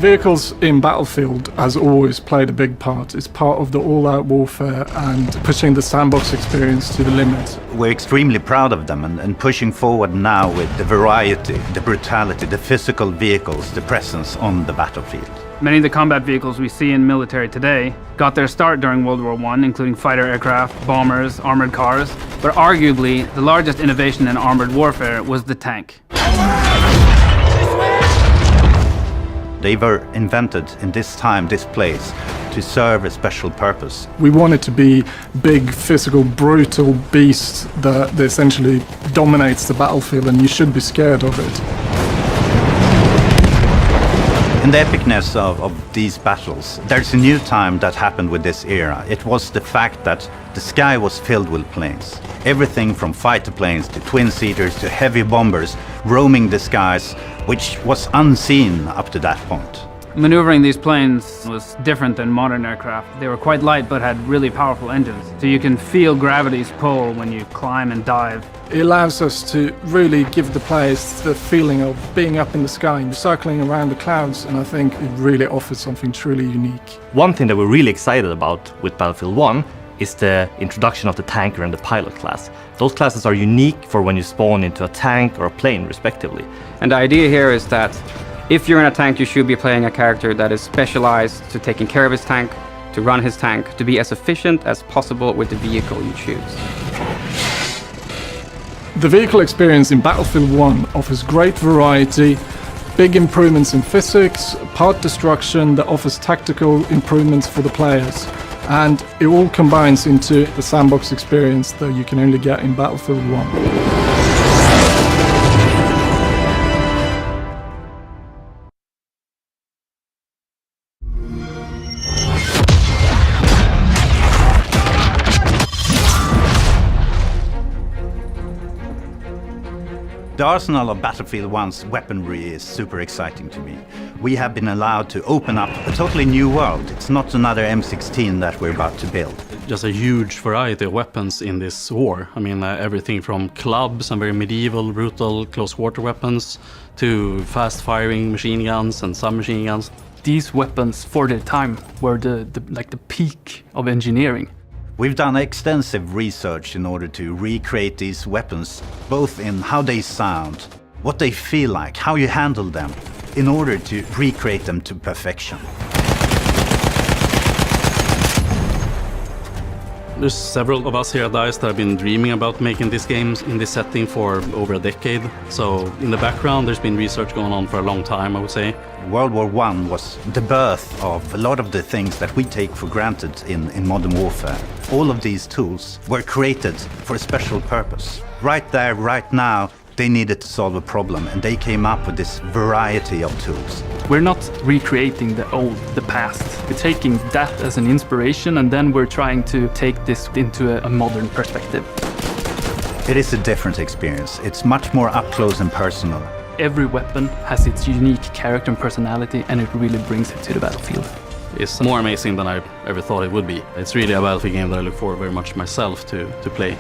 Vehicles in Battlefield has always played a big part. It's part of the all-out warfare and pushing the sandbox experience to the limit. We're extremely proud of them and pushing forward now with the variety, the brutality, the physical vehicles, the presence on the battlefield. Many of the combat vehicles we see in military today got their start during World War I, including fighter aircraft, bombers, armored cars. But arguably, the largest innovation in armored warfare was the tank. They were invented in this time, this place, to serve a special purpose. We want it to be big, physical, brutal beast that essentially dominates the battlefield, and you should be scared of it. In the epicness of these battles, there's a new time that happened with this era. It was the fact that the sky was filled with planes. Everything from fighter planes to twin-seaters to heavy bombers roaming the skies, which was unseen up to that point. Maneuvering these planes was different than modern aircraft. They were quite light but had really powerful engines, so you can feel gravity's pull when you climb and dive. It allows us to really give the players the feeling of being up in the sky and circling around the clouds, and I think it really offers something truly unique. One thing that we're really excited about with Battlefield 1 is the introduction of the tanker and the pilot class. Those classes are unique for when you spawn into a tank or a plane, respectively. And the idea here is that if you're in a tank, you should be playing a character that is specialized to taking care of his tank, to run his tank, to be as efficient as possible with the vehicle you choose. The vehicle experience in Battlefield 1 offers great variety, big improvements in physics, part destruction that offers tactical improvements for the players. And it all combines into the sandbox experience that you can only get in Battlefield 1. The arsenal of Battlefield 1's weaponry is super exciting to me. We have been allowed to open up a totally new world. It's not another M16 that we're about to build. Just a huge variety of weapons in this war. I mean, everything from clubs and very medieval, brutal, close-quarter weapons to fast-firing machine guns and submachine guns. These weapons, for their time, were the peak of engineering. We've done extensive research in order to recreate these weapons, both in how they sound, what they feel like, how you handle them, in order to recreate them to perfection. There's several of us here at DICE that have been dreaming about making these games in this setting for over a decade. So in the background, there's been research going on for a long time, I would say. World War I was the birth of a lot of the things that we take for granted in modern warfare. All of these tools were created for a special purpose. Right there, right now, they needed to solve a problem, and they came up with this variety of tools. We're not recreating the past. We're taking that as an inspiration, and then we're trying to take this into a modern perspective. It is a different experience. It's much more up close and personal. Every weapon has its unique character and personality, and it really brings it to the battlefield. It's more amazing than I ever thought it would be. It's really a Battlefield game that I look forward very much myself to play.